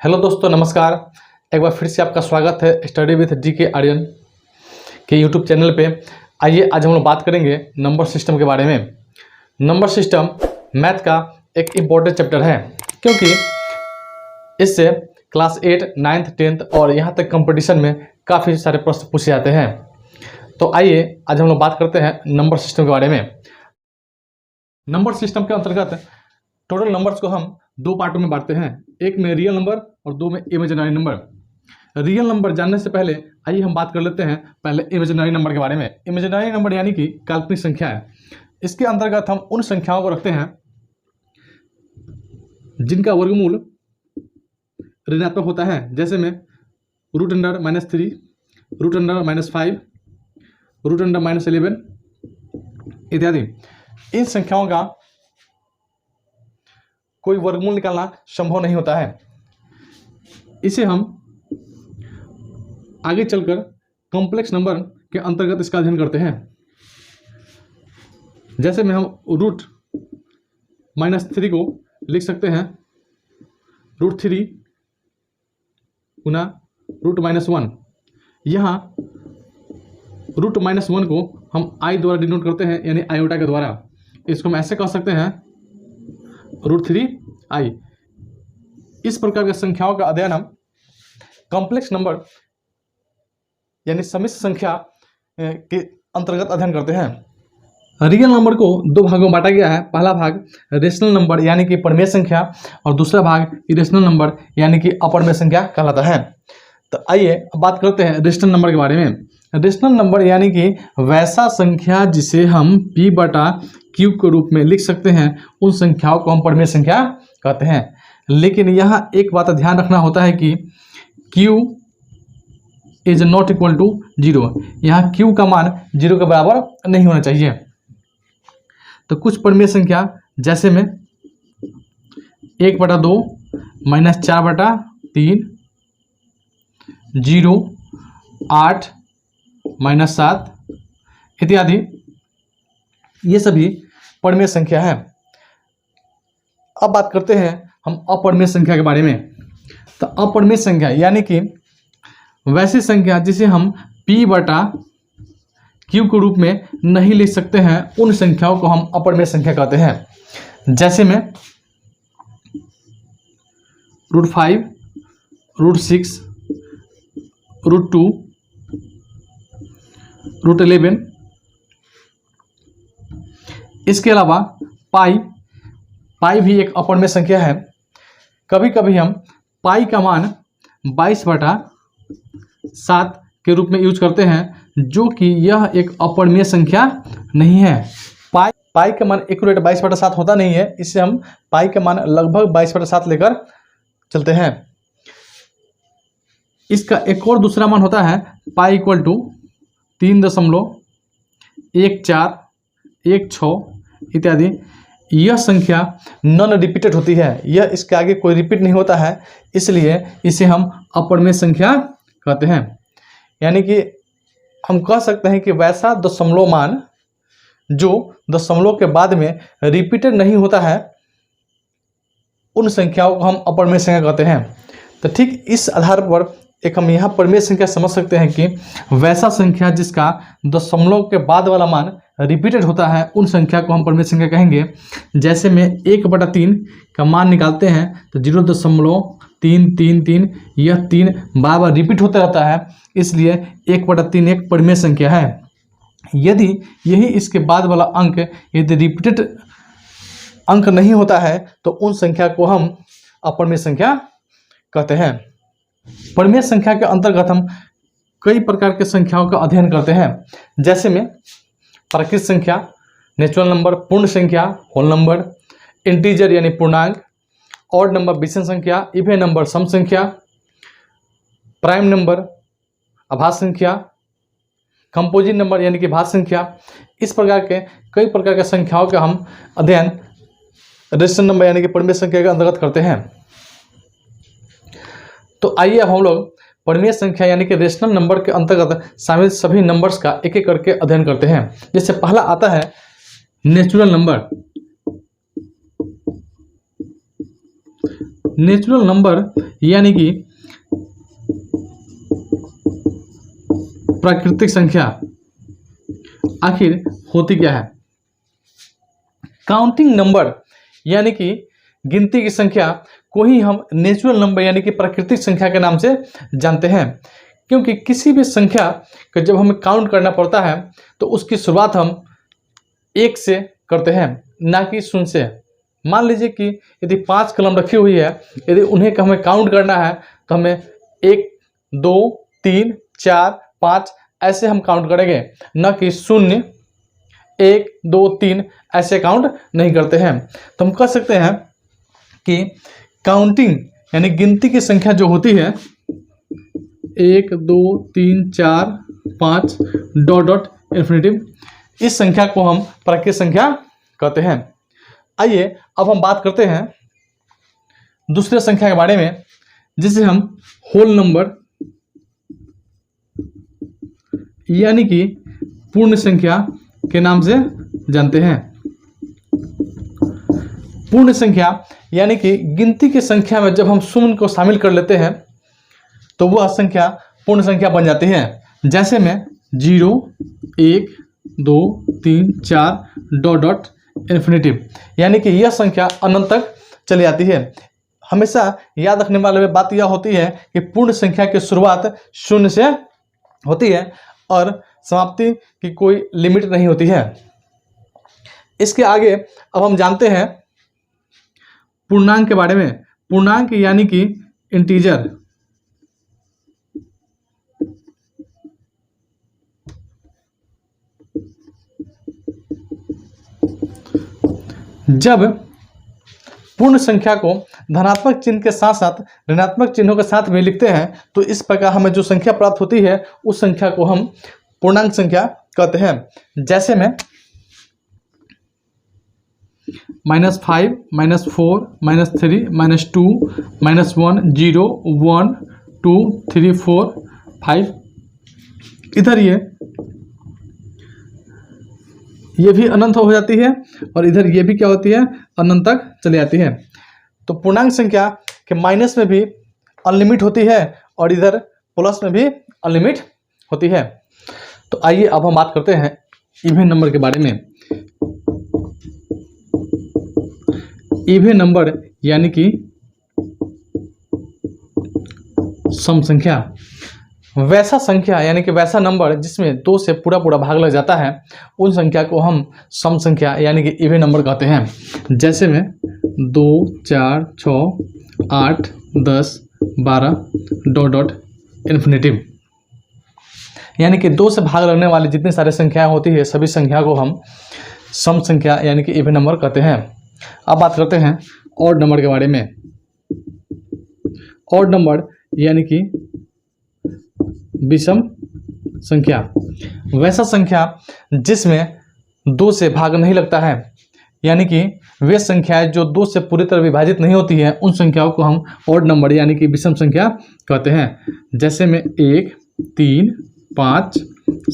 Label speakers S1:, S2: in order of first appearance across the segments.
S1: Hello दोस्तों, नमस्कार। एक बार फिर से आपका स्वागत है स्टडी विथ जीके आर्यन के यूट्यूब चैनल पे। आइए आज हम लोग बात करेंगे नंबर सिस्टम के बारे में। नंबर सिस्टम मैथ का एक इम्पोर्टेंट चैप्टर है, क्योंकि इससे क्लास 8, 9th, 10th और यहाँ तक कंपटीशन में काफ़ी सारे प्रश्न पूछे जाते हैं। तो आइए आज हम लोग बात करते हैं नंबर सिस्टम के बारे में। नंबर सिस्टम के अंतर्गत टोटल नंबर्स को हम दो पार्टों में बांटते हैं, एक में रियल नंबर और दो में इमेजिनरी नंबर। रियल नंबर जानने से पहले आइए हम बात कर लेते हैं पहले इमेजिनरी नंबर के बारे में। इमेजिनरी नंबर यानी कि काल्पनिक संख्या है। इसके अंतर्गत हम उन संख्याओं को रखते हैं जिनका वर्गमूल ऋणात्मक होता है, जैसे में √(-3), √(-5), √(-11) इत्यादि। इन संख्याओं का कोई वर्गमूल निकालना संभव नहीं होता है। इसे हम आगे चलकर कॉम्प्लेक्स नंबर के अंतर्गत इसका अध्ययन करते हैं। जैसे में हम √-3 को लिख सकते हैं √3 गुना √-1। यहाँ √-1 को हम i द्वारा डिनोट करते हैं, यानी आयोटा के द्वारा। इसको हम ऐसे कह सकते हैं √3i। इस प्रकार के संख्याओं का अध्ययन हम कॉम्प्लेक्स नंबर यानी सम्मिश्र संख्या के अंतर्गत अध्ययन करते हैं। रियल नंबर को दो भागों में बांटा गया है। पहला भाग रेशनल नंबर यानी कि परिमेय संख्या, और दूसरा भाग इरेशनल नंबर यानी कि अपरिमेय संख्या कहलाता है। तो आइए अब बात करते हैं रेशनल नंबर के बारे में। रेशनल नंबर यानी कि वैसा संख्या जिसे हम P/Q के रूप में लिख सकते हैं, उन संख्याओं को हम परिमेय संख्या कहते हैं। लेकिन यहाँ एक बात ध्यान रखना होता है कि Q is not equal to 0। यहाँ Q का मान 0 के बराबर नहीं होना चाहिए। तो कुछ परिमेय संख्या जैसे में 1/2, -4/3, 0, 8, -7 इत्यादि, ये सभी परिमेय संख्या है। अब बात करते हैं हम अपरिमेय संख्या के बारे में। तो अपरिमेय संख्या यानी कि वैसी संख्या जिसे हम P/Q के रूप में नहीं लिख सकते हैं, उन संख्याओं को हम अपरिमेय संख्या कहते हैं। जैसे में √5, √6, √2, √11। इसके अलावा पाई भी एक अपरिमेय संख्या है। कभी कभी हम पाई का मान 22/7 के रूप में यूज करते हैं, जो कि यह एक अपरिमेय संख्या नहीं है। पाई का मान एक्यूरेट 22/7 होता नहीं है, इससे हम पाई का मान लगभग 22/7 लेकर चलते हैं। इसका एक और दूसरा मान होता है पाई = 3.1416 इत्यादि। यह संख्या नॉन रिपीटेड होती है, यह इसके आगे कोई रिपीट नहीं होता है, इसलिए इसे हम अपरिमेय संख्या कहते हैं। यानी कि हम कह सकते हैं कि वैसा दशमलव मान जो दशमलव के बाद में रिपीटेड नहीं होता है, उन संख्याओं को हम अपरिमेय संख्या कहते हैं। तो ठीक इस आधार पर एक हम यहाँ परिमेय संख्या समझ सकते हैं कि वैसा संख्या जिसका दशमलव के बाद वाला मान रिपीटेड होता है, उन संख्या को हम परिमेय संख्या कहेंगे। जैसे में 1/3 का मान निकालते हैं तो 0.333, यह 3 बार बार रिपीट होता रहता है, इसलिए 1/3 एक परिमेय संख्या है। यदि यही इसके बाद वाला अंक यदि रिपीटेड अंक नहीं होता है, तो उन संख्या को हम अपरिमेय संख्या कहते हैं। परिमेय संख्या के अंतर्गत हम कई प्रकार के संख्याओं का अध्ययन करते हैं। जैसे में प्राकृत संख्या, नेचुरल नंबर, पूर्ण संख्या, होल नंबर, इंटीजर यानी पूर्णांक, ऑड नंबर विषम संख्या, इवन नंबर सम संख्या, प्राइम नंबर अभाज्य संख्या, कंपोजिट नंबर यानी कि भाज्य संख्या। इस प्रकार के कई प्रकार के संख्याओं का हम अध्ययन रेशनल नंबर यानी कि परिमेय संख्या के अंतर्गत करते हैं। तो आइए अब हम लोग परिमेय संख्या यानी कि रेशनल नंबर के अंतर्गत शामिल सभी नंबर्स का एक एक करके अध्ययन करते हैं। जैसे पहला आता है नेचुरल नंबर। नेचुरल नंबर यानी कि प्राकृतिक संख्या आखिर होती क्या है? काउंटिंग नंबर यानी कि गिनती की संख्या को ही हम नेचुरल नंबर यानी कि प्राकृतिक संख्या के नाम से जानते हैं, क्योंकि किसी भी संख्या का जब हमें काउंट करना पड़ता है तो उसकी शुरुआत हम 1 से करते हैं, ना कि 0 से। मान लीजिए कि यदि 5 कलम रखी हुई है, यदि उन्हें हमें काउंट करना है तो हमें 1 2 3 4 5 ऐसे हम काउंट करेंगे, न कि 0 1 2 3 ऐसे काउंट नहीं करते हैं। तो हम कह सकते हैं कि काउंटिंग यानी गिनती की संख्या जो होती है 1 2 3 4 5 डॉट डॉट इन्फिनिटिव, इस संख्या को हम प्राकृतिक संख्या कहते हैं। आइए अब हम बात करते हैं दूसरे संख्या के बारे में, जिसे हम होल नंबर यानी कि पूर्ण संख्या के नाम से जानते हैं। पूर्ण संख्या यानी कि गिनती की संख्या में जब हम 0 को शामिल कर लेते हैं तो वह संख्या पूर्ण संख्या बन जाती है। जैसे में 0 1 2 3 4 डॉट डॉट इन्फिनिटिव, यानी कि यह संख्या अनंत तक चली जाती है। हमेशा याद रखने वाली बात यह होती है कि पूर्ण संख्या की शुरुआत 0 से होती है और समाप्ति की कोई लिमिट नहीं होती है। इसके आगे अब हम जानते हैं पूर्णांक के बारे में। पूर्णांक यानी कि इंटीजर। जब पूर्ण संख्या को धनात्मक चिन्ह के साथ साथ ऋणात्मक चिन्हों के साथ में लिखते हैं तो इस प्रकार हमें जो संख्या प्राप्त होती है उस संख्या को हम पूर्णांक संख्या कहते हैं। जैसे में -5 -4 -3 -2 -1 0 1 2 3 4 5, इधर ये भी अनंत हो जाती है और इधर ये भी क्या होती है, अनंत तक चली जाती है। तो पूर्णांक संख्या के माइनस में भी अनलिमिट होती है और इधर प्लस में भी अनलिमिट होती है। तो आइए अब हम बात करते हैं इवन नंबर के बारे में। इवन नंबर यानी कि सम संख्या। वैसा संख्या यानी कि वैसा नंबर जिसमें 2 से पूरा भाग लग जाता है उन संख्या को हम सम संख्या यानी कि इवन नंबर कहते हैं। जैसे में 2 4 6 8 10 12 डॉट डॉट इन्फिनिटिव, यानी कि 2 से भाग लगने वाली जितनी सारी संख्याएं होती है सभी संख्या को हम सम संख्या यानी कि इवन नंबर कहते हैं। अब बात करते हैं ऑड नंबर के बारे में। ऑड नंबर यानी कि विषम संख्या। वैसा संख्या जिसमें 2 से भाग नहीं लगता है, यानी कि वे संख्याएं जो 2 से पूरी तरह विभाजित नहीं होती हैं उन संख्याओं को हम ऑड नंबर यानी कि विषम संख्या कहते हैं। जैसे में 1 3 5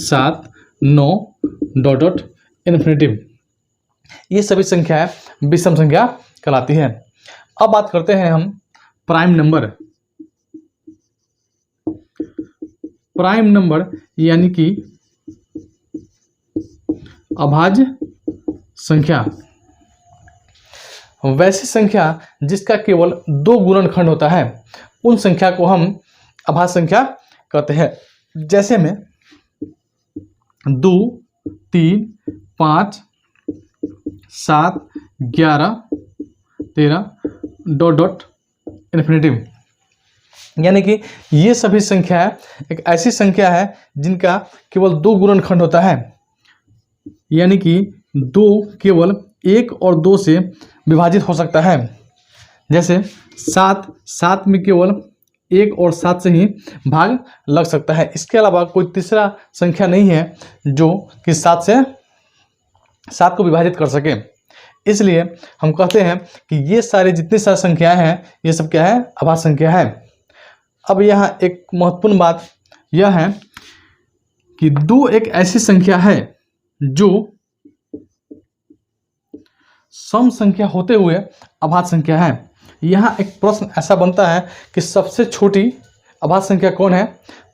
S1: 7 9 डॉट डॉट इन्फिनिटिव, ये सभी संख्याएं विषम संख्या कहलाती हैं। अब बात करते हैं हम प्राइम नंबर। प्राइम नंबर यानी कि अभाज्य संख्या। वैसी संख्या जिसका केवल 2 गुणनखंड होता है उन संख्या को हम अभाज्य संख्या कहते हैं। जैसे में 2 3 5 7 11 13 डॉट डॉट इन्फिनिटिव, यानी कि ये सभी संख्याएं एक ऐसी संख्या है जिनका केवल 2 गुणनखंड होता है, यानी कि 2 केवल 1 और 2 से विभाजित हो सकता है। जैसे 7 में केवल 1 और 7 से ही भाग लग सकता है। इसके अलावा कोई तीसरा संख्या नहीं है जो कि 7 से 7 को विभाजित कर सके। इसलिए हम कहते हैं कि ये सारी जितनी सारी संख्याएं हैं ये सब क्या है, अभाज्य संख्या है। अब यहाँ एक महत्वपूर्ण बात यह है कि 2 एक ऐसी संख्या है जो सम संख्या होते हुए अभाज्य संख्या है। यहाँ एक प्रश्न ऐसा बनता है कि सबसे छोटी अभाज्य संख्या कौन है,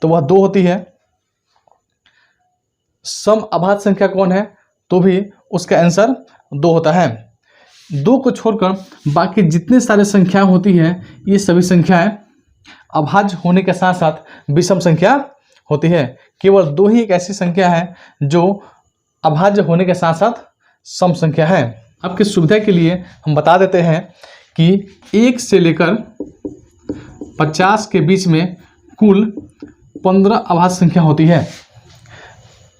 S1: तो वह 2 होती है। सम अभाज्य संख्या कौन है, तो भी उसका आंसर 2 होता है। 2 को छोड़कर बाकी जितने सारे संख्याएं होती हैं, ये सभी संख्याएं अभाज्य होने के साथ साथ विषम संख्या होती है। केवल 2 ही एक ऐसी संख्या है जो अभाज्य होने के साथ साथ सम संख्या है। आपकी सुविधा के लिए हम बता देते हैं कि 1 से लेकर 50 के बीच में कुल 15 अभाज्य संख्या होती है।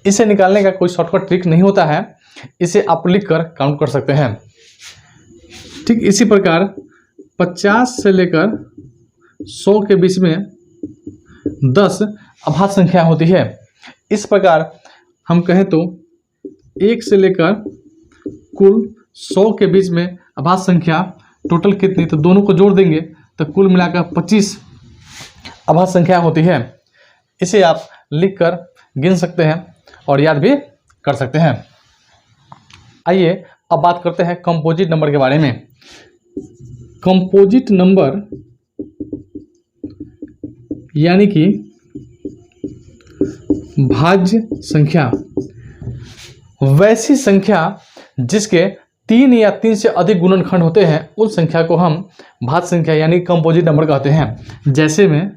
S1: इसे निकालने का कोई शॉर्टकट ट्रिक नहीं होता है, इसे आप लिख कर काउंट कर सकते हैं। ठीक इसी प्रकार 50 से लेकर 100 के बीच में 10 अभाज्य संख्या होती है। इस प्रकार हम कहें तो 1 से लेकर कुल 100 के बीच में अभाज्य संख्या टोटल कितनी, तो दोनों को जोड़ देंगे तो कुल मिलाकर 25 अभाज्य संख्या होती है। इसे आप लिखकर गिन सकते हैं और याद भी कर सकते हैं। आइए अब बात करते हैं कंपोजिट नंबर के बारे में। कंपोजिट नंबर यानी कि भाज्य संख्या वैसी संख्या जिसके 3 या 3 से अधिक गुणनखंड होते हैं, उस संख्या को हम भाज्य संख्या यानी कंपोजिट नंबर कहते हैं। जैसे में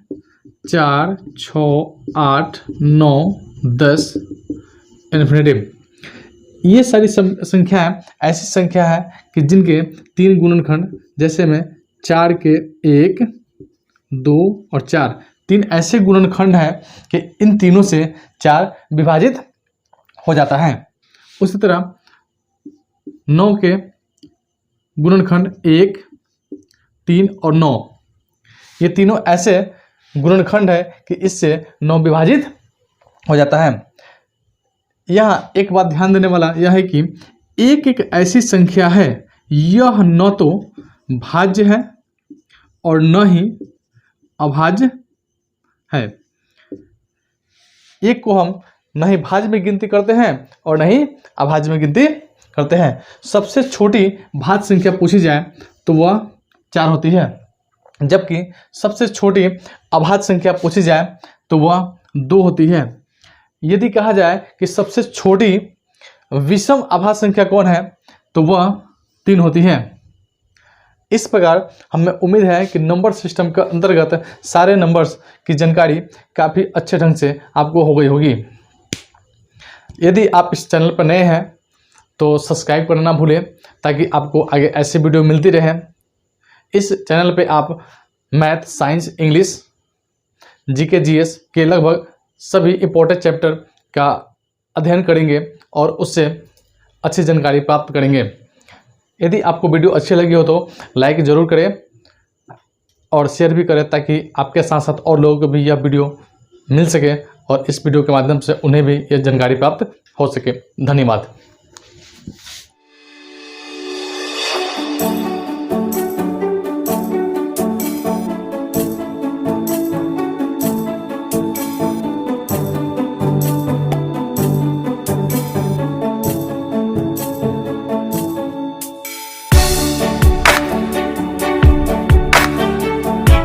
S1: 4, 6, 8, 9, 10 इन्फिनिटिव, ये सारी संख्याएं ऐसी संख्या है कि जिनके 3 गुणनखंड, जैसे में 4 के 1, 2 और 4, 3 ऐसे गुणनखंड हैं कि इन तीनों से 4 विभाजित हो जाता है। उसी तरह 9 के गुणनखंड 1, 3 और 9, ये तीनों ऐसे गुणनखंड है कि इससे 9 विभाजित हो जाता है। यहाँ एक बात ध्यान देने वाला यह है कि एक एक ऐसी संख्या है, यह न तो भाज्य है और न ही अभाज्य है। एक को हम नहीं भाज्य में गिनती करते हैं और नहीं अभाज्य में गिनती करते हैं। सबसे छोटी भाज्य संख्या पूछी जाए तो वह 4 होती है, जबकि सबसे छोटी अभाज्य संख्या पूछी जाए तो वह 2 होती है। यदि कहा जाए कि सबसे छोटी विषम अभाज्य संख्या कौन है, तो वह 3 होती है। इस प्रकार हमें उम्मीद है कि नंबर सिस्टम के अंतर्गत सारे नंबर्स की जानकारी काफ़ी अच्छे ढंग से आपको हो गई होगी। यदि आप इस चैनल पर नए हैं तो सब्सक्राइब करना ना भूलें, ताकि आपको आगे ऐसे वीडियो मिलती रहे। इस चैनल पे आप math, science, English, GK, GS के लगभग सभी इम्पोर्टेंट चैप्टर का अध्ययन करेंगे और उससे अच्छी जानकारी प्राप्त करेंगे। यदि आपको वीडियो अच्छी लगी हो तो लाइक ज़रूर करें और शेयर भी करें, ताकि आपके साथ साथ और लोगों को भी यह वीडियो मिल सके और इस वीडियो के माध्यम से उन्हें भी यह जानकारी प्राप्त हो सके। धन्यवाद।